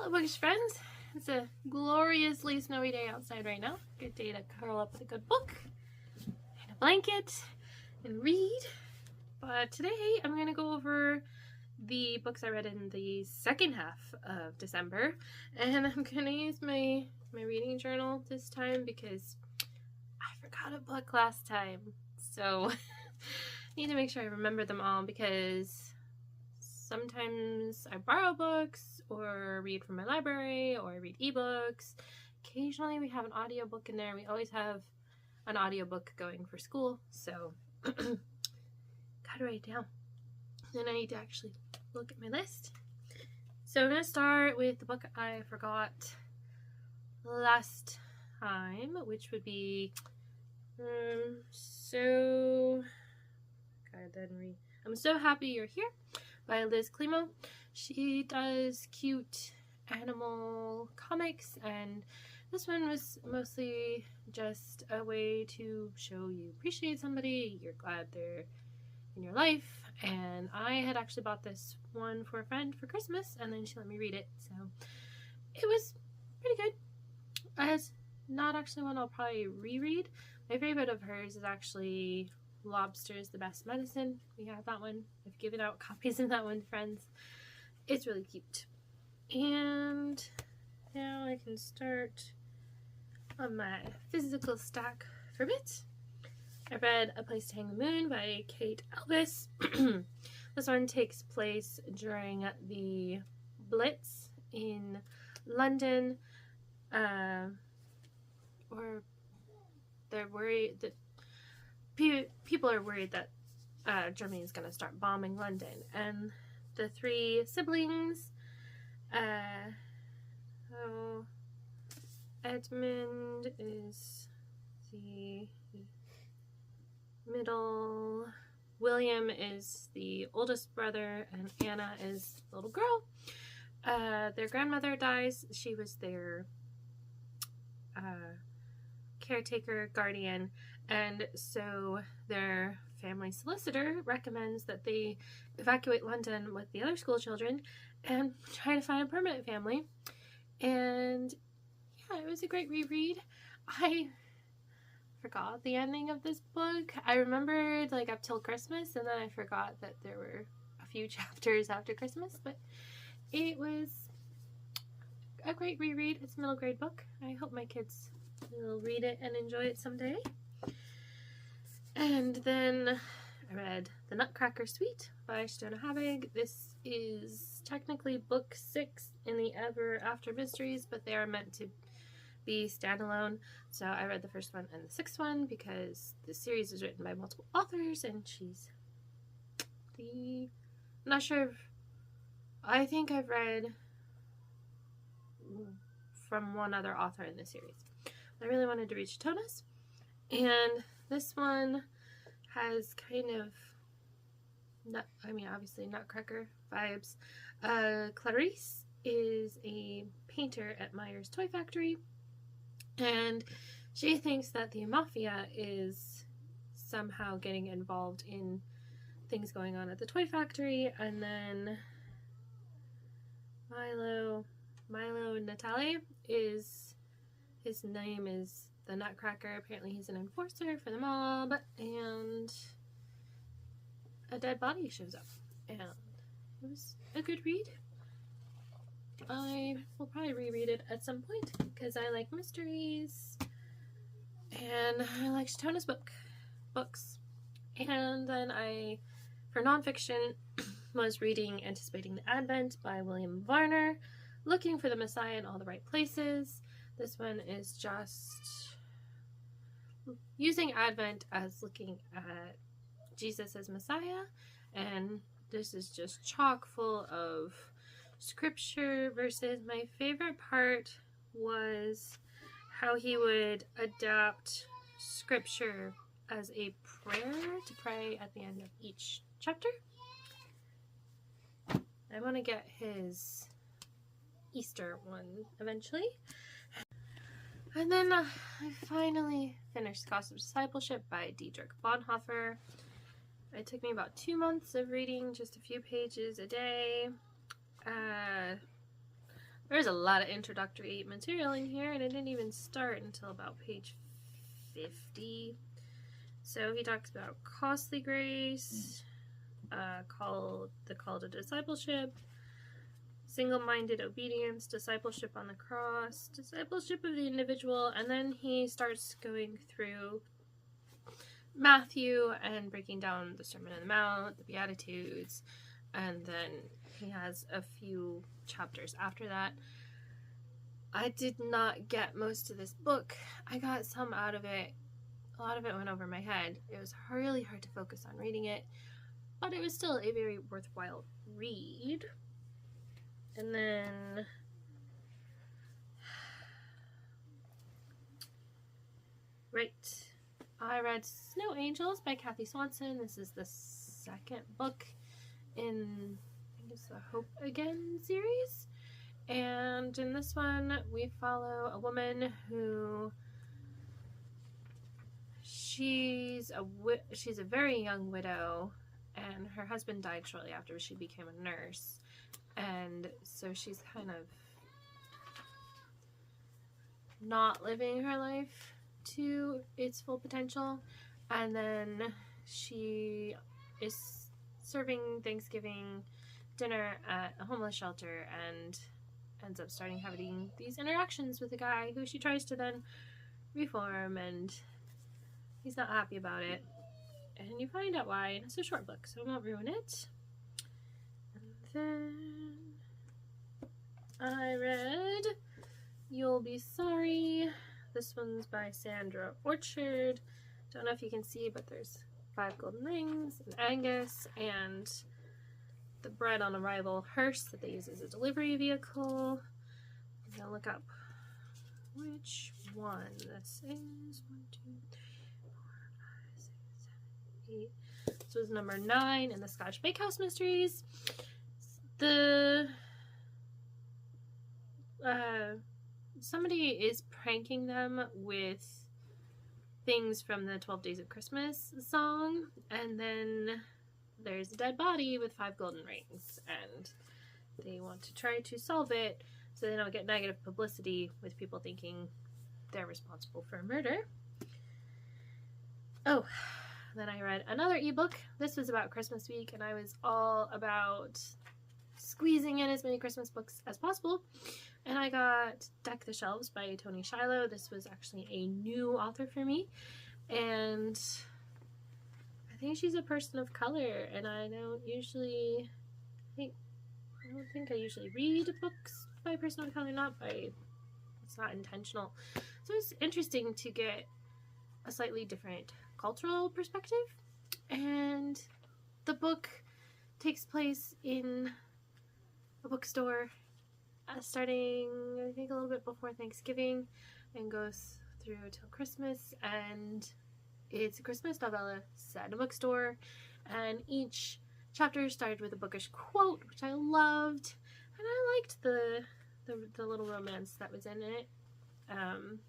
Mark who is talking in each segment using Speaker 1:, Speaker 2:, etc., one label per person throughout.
Speaker 1: Hello, bookish friends. It's a gloriously snowy day outside right now. Good day to curl up with a good book and a blanket and read. But today I'm going to go over the books I read in the second half of December, and I'm going to use my reading journal this time because I forgot a book last time. So I need to make sure I remember them all, because sometimes I borrow books or read from my library or I read ebooks. Occasionally we have an audiobook in there. We always have an audiobook going for school, so gotta write it down. Then I need to actually look at my list. So I'm going to start with the book I forgot last time, which would be I'm So Happy You're Here by Liz Climo. She does cute animal comics, and this one was mostly just a way to show you appreciate somebody, you're glad they're in your life. And I had actually bought this one for a friend for Christmas, and then she let me read it, so it was pretty good. It's not actually one I'll probably reread. My favorite of hers is actually Lobster's the Best Medicine. We have that one. I've given out copies of that one to friends. It's really cute. And now I can start on my physical stack for a bit. I read A Place to Hang the Moon by Kate Elvis. This one takes place during the Blitz in London, or they're worried that people are worried that Germany is going to start bombing London, and the three siblings, Edmund is the middle, William is the oldest brother, and Anna is the little girl. Their grandmother dies. She was their caretaker, guardian, and so their family solicitor recommends that they evacuate London with the other school children and try to find a permanent family. And yeah, it was a great reread. I forgot the ending of this book. I remembered like up till Christmas, and then I forgot that there were a few chapters after Christmas, but it was a great reread. It's a middle grade book. I hope my kids will read it and enjoy it someday. And then I read The Nutcracker Suite by Stona Habig. This is technically book 6 in the Ever After Mysteries, but they are meant to be standalone. So I read the first one and the 6th one because the series is written by multiple authors, and she's I'm not sure if, I think I've read from one other author in the series. I really wanted to read Chatonas, and this one has kind of, obviously Nutcracker vibes. Clarice is a painter at Meyer's Toy Factory, and she thinks that the mafia is somehow getting involved in things going on at the toy factory. And then Milo Natale is, his name is the Nutcracker. Apparently he's an enforcer for the mob, and a dead body shows up, and it was a good read. I will probably reread it at some point because I like mysteries and I like Chatona's books. And then I, for nonfiction, was reading Anticipating the Advent by William Varner, looking for the Messiah in all the right places. This one is just using Advent as looking at Jesus as Messiah, and this is just chock full of scripture verses. My favorite part was how he would adapt scripture as a prayer to pray at the end of each chapter. I want to get his Easter one eventually. And then I finally finished Cost of Discipleship by Dietrich Bonhoeffer. It took me about 2 months of reading just a few pages a day. There's a lot of introductory material in here, and it didn't even start until about page 50. So he talks about costly grace, the call to discipleship, single-minded obedience, discipleship on the cross, discipleship of the individual, and then he starts going through Matthew and breaking down the Sermon on the Mount, the Beatitudes, and then he has a few chapters after that. I did not get most of this book. I got some out of it. A lot of it went over my head. It was really hard to focus on reading it, but it was still a very worthwhile read. And then I read Snow Angels by Kathy Swanson. This is the second book in, I think it's the Hope Again series. And in this one, we follow a woman who she's a very young widow, and her husband died shortly after she became a nurse. And so she's kind of not living her life to its full potential. And then she is serving Thanksgiving dinner at a homeless shelter and ends up having these interactions with a guy who she tries to then reform, and he's not happy about it. And you find out why, and it's a short book, so I won't ruin it. And then I read You'll Be Sorry. This one's by Sandra Orchard. Don't know if you can see, but there's 5 golden rings, and Angus, and the bread on arrival hearse that they use as a delivery vehicle. I'm gonna look up which one this is. 1, 2, 3, 4, 5, 6, 7, 8. This was number 9 in the Scotch Bakehouse Mysteries. Somebody is pranking them with things from the 12 Days of Christmas song, and then there's a dead body with 5 golden rings, and they want to try to solve it so they don't get negative publicity with people thinking they're responsible for a murder. Oh, then I read another ebook. This was about Christmas week, and I was all about squeezing in as many Christmas books as possible. And I got Deck the Shelves by Toni Shiloh. This was actually a new author for me, and I think she's a person of color, and I don't think I usually read books by a person of color, it's not intentional. So it's interesting to get a slightly different cultural perspective. And the book takes place in a bookstore starting, I think, a little bit before Thanksgiving and goes through till Christmas, and it's a Christmas novella set in a bookstore, and each chapter started with a bookish quote, which I loved, and I liked the little romance that was in it, and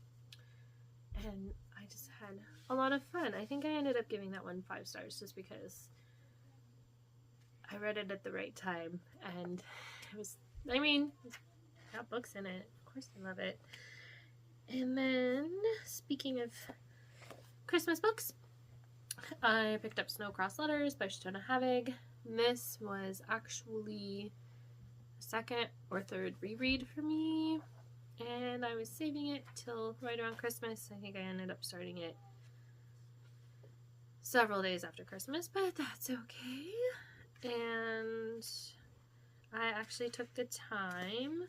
Speaker 1: I just had a lot of fun. I think I ended up giving that one 5 stars just because I read it at the right time, and it's got books in it. Of course I love it. And then, speaking of Christmas books, I picked up Snow Cross Letters by Shatona Havig. This was actually a 2nd or 3rd reread for me, and I was saving it till right around Christmas. I think I ended up starting it several days after Christmas, but that's okay. And I actually took the time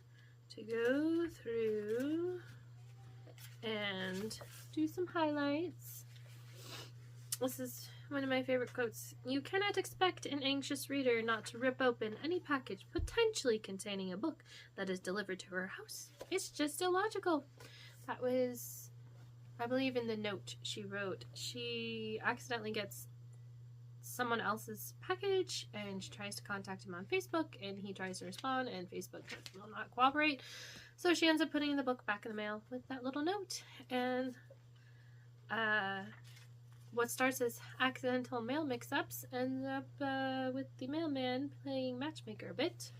Speaker 1: to go through and do some highlights. This is one of my favorite quotes. You cannot expect an anxious reader not to rip open any package potentially containing a book that is delivered to her house. It's just illogical. That was, I believe, in the note she wrote. She accidentally gets someone else's package, and she tries to contact him on Facebook, and he tries to respond, and Facebook will not cooperate. So she ends up putting the book back in the mail with that little note, and what starts as accidental mail mix-ups ends up with the mailman playing matchmaker a bit,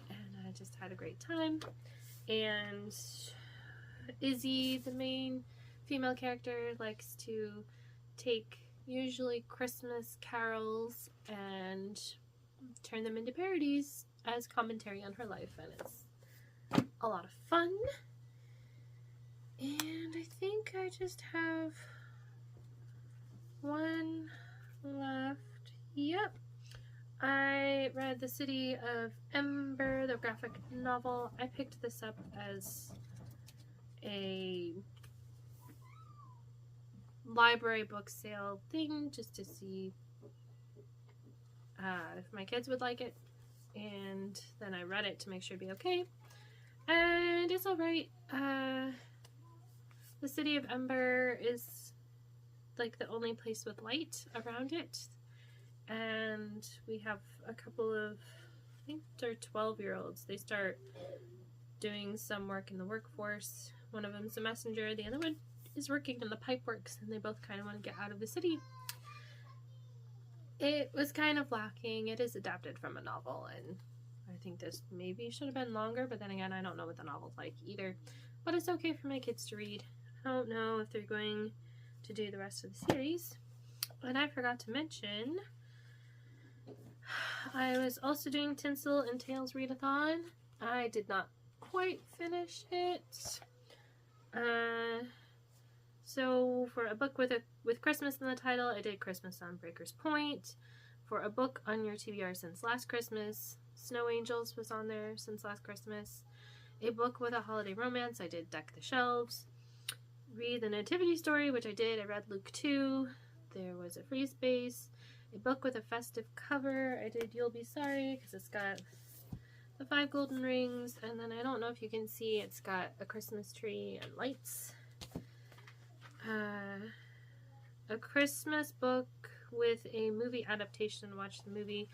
Speaker 1: and I just had a great time. And Izzy, the main female character, likes to take usually Christmas carols and turn them into parodies as commentary on her life, and it's a lot of fun. And I think I just have one left. Yep. I read The City of Ember, the graphic novel. I picked this up as a library book sale thing just to see if my kids would like it, and then I read it to make sure it'd be okay, and it's alright. The City of Ember is like the only place with light around it, and we have a couple of, I think they're 12-year-olds. They start doing some work in the workforce. One of them's a messenger, the other one is working in the pipe works, and they both kind of want to get out of the city. It was kind of lacking. It is adapted from a novel, and I think this maybe should have been longer, but then again, I don't know what the novel's like either. But it's okay for my kids to read. I don't know if they're going to do the rest of the series. And I forgot to mention, I was also doing Tinsel and Tales Readathon. I did not quite finish it. So for a book with Christmas in the title, I did Christmas on Breaker's Point. For a book on your TBR since last Christmas, Snow Angels was on there since last Christmas. A book with a holiday romance, I did Deck the Shelves. Read the Nativity Story, which I did. I read Luke 2. There was a free space. A book with a festive cover, I did You'll Be Sorry, because it's got the 5 golden rings, and then I don't know if you can see, it's got a Christmas tree and lights. A Christmas book with a movie adaptation. Watch the movie.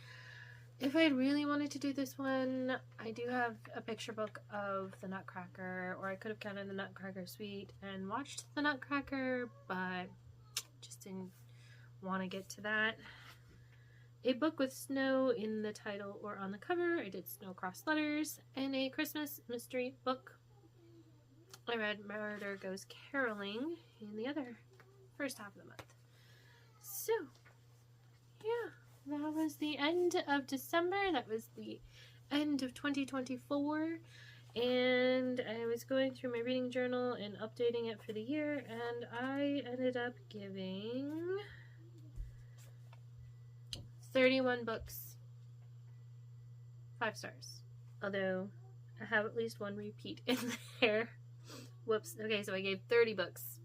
Speaker 1: If I really wanted to do this one, I do have a picture book of the Nutcracker, or I could have counted the Nutcracker Suite and watched the Nutcracker, but just didn't want to get to that. A book with snow in the title or on the cover. I did Snow Cross Letters. And a Christmas mystery book. I read Murder Goes Caroling in the first half of the month. So, yeah, that was the end of December. That was the end of 2024. And I was going through my reading journal and updating it for the year, and I ended up giving 31 books 5 stars. Although I have at least one repeat in there. Whoops. Okay, so I gave 30 books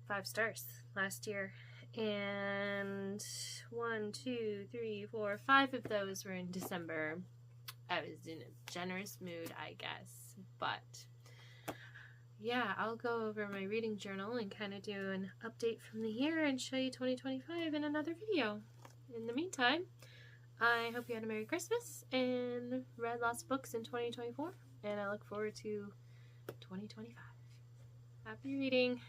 Speaker 1: 5 stars last year. And 1, 2, 3, 4, 5 of those were in December. I was in a generous mood, I guess. But yeah, I'll go over my reading journal and kind of do an update from the year and show you 2025 in another video. In the meantime, I hope you had a Merry Christmas and read lots of books in 2024, and I look forward to 2025. Happy reading!